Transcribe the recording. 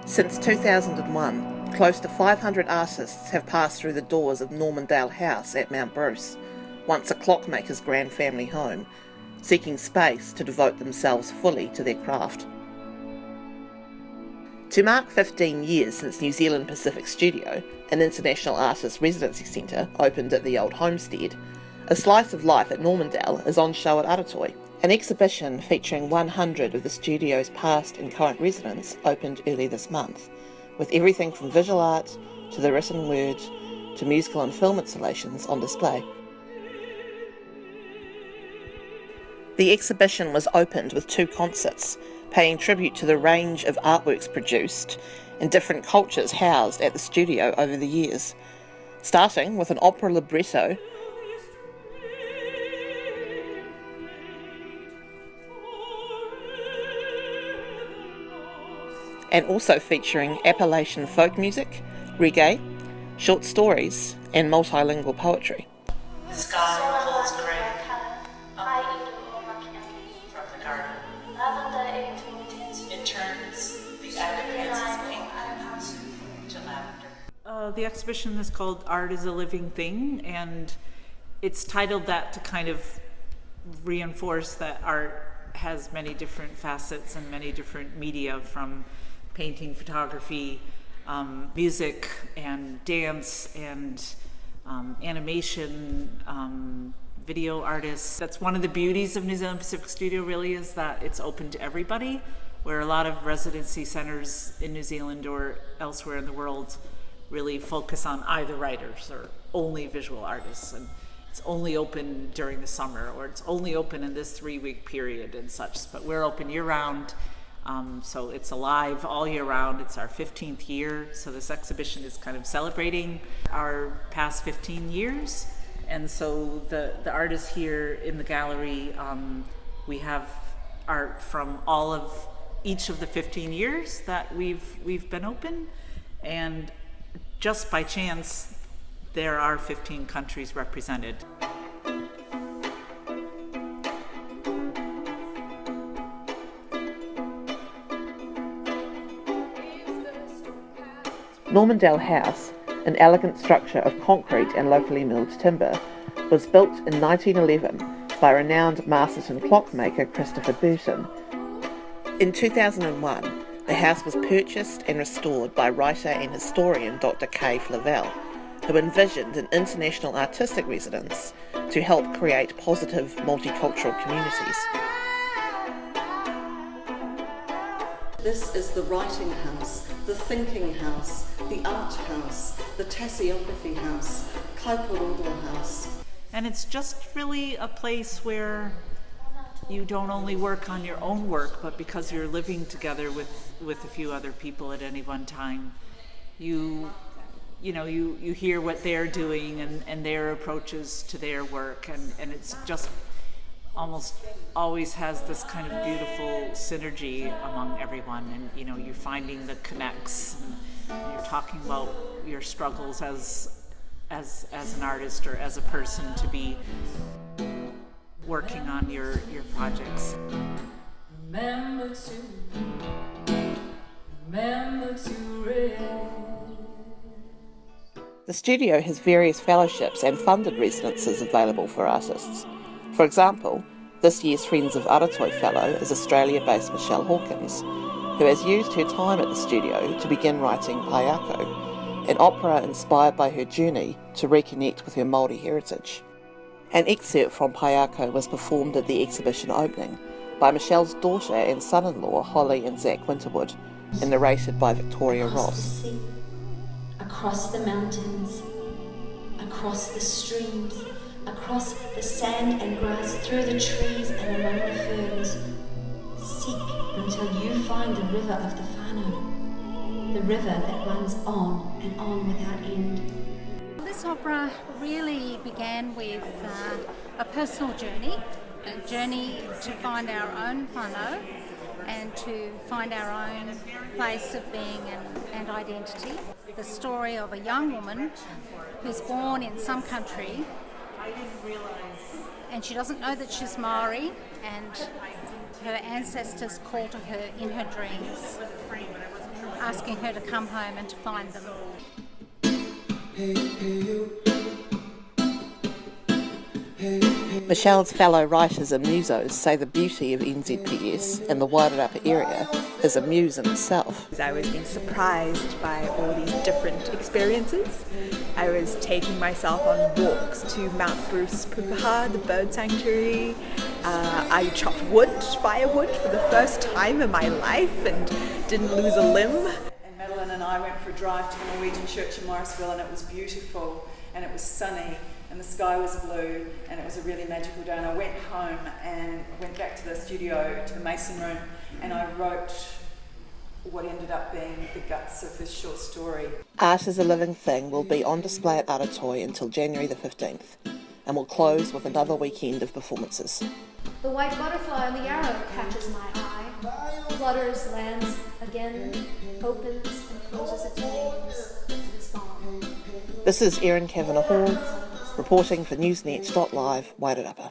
Since 2001, close to 500 artists have passed through the doors of Normandell House at Mount Bruce, once a clockmaker's grand family home, seeking space to devote themselves fully to their craft. To mark 15 years since New Zealand Pacific Studio, an international artist residency centre, opened at the old homestead, a slice of life at Normandell is on show at Aratoi. An exhibition featuring 100 of the studio's past and current residents opened early this month, with everything from visual art to the written word to musical and film installations on display. The exhibition was opened with 2 concerts, paying tribute to the range of artworks produced and different cultures housed at the studio over the years, starting with an opera libretto and also featuring Appalachian folk music, reggae, short stories and multilingual poetry. The sky falls grey from the garden. It turns the agriculture's pink to lavender. The exhibition is called Art is a Living Thing, and it's titled that to kind of reinforce that art has many different facets and many different media, from painting, photography, music and dance and animation, video artists. That's one of the beauties of New Zealand Pacific Studio, really, is that it's open to everybody, where a lot of residency centers in New Zealand or elsewhere in the world really focus on either writers or only visual artists, and it's only open during the summer, or it's only open in this 3-week period and such. But we're open year-round. So it's alive all year round. It's our 15th year, so this exhibition is kind of celebrating our past 15 years. And so the artists here in the gallery, we have art from each of the 15 years that we've been open, and just by chance there are 15 countries represented. Normandell House, an elegant structure of concrete and locally milled timber, was built in 1911 by renowned Masterton clockmaker Christopher Burton. In 2001, the house was purchased and restored by writer and historian Dr. Kay Flavelle, who envisioned an international artistic residence to help create positive multicultural communities. This is the writing house, the thinking house, the art house, the tasseography house, Kaiporodo house. And it's just really a place where you don't only work on your own work, but because you're living together with a few other people at any one time, you hear what they're doing and their approaches to their work, and it's just almost always has this kind of beautiful synergy among everyone, and you're finding the connects, and you're talking about your struggles as an artist or as a person to be working on your projects. Remember to rest. The studio has various fellowships and funded residences available for artists. For example, this year's Friends of Aratoi Fellow is Australia-based Michelle Hawkins, who has used her time at the studio to begin writing Paiako, an opera inspired by her journey to reconnect with her Māori heritage. An excerpt from Paiako was performed at the exhibition opening by Michelle's daughter and son-in-law, Holly and Zach Winterwood, and narrated by Victoria Ross. Across the mountains, across the streams, across the sand and grass, through the trees and among the ferns. Seek until you find the river of the whānau, the river that runs on and on without end. This opera really began with a personal journey, a journey to find our own whānau and to find our own place of being and identity. The story of a young woman who's born in some country and she doesn't know that she's Maori, and her ancestors call to her in her dreams. asking her to come home and to find them. Michelle's fellow writers and musos say the beauty of NZPS and the Wairarapa area is a muse in itself. I was being surprised by all these different experiences. I was taking myself on walks to Mount Bruce Pukaha, the bird sanctuary. I chopped firewood for the first time in my life and didn't lose a limb. And Madeline and I went for a drive to the Norwegian church in Morrisville, and it was beautiful and it was sunny and the sky was blue and it was a really magical day. And I went home and went back to the studio, to the mason room, and I wrote what ended up being the guts of this short story. Art is a Living Thing will be on display at Aratoi until January the 15th and will close with another weekend of performances. The white butterfly on the arrow catches my eye, flutters, lands again, opens and closes its wings, and is gone. This is Erin Kavanagh Hall, reporting for Newsnet.live, Wairarapa.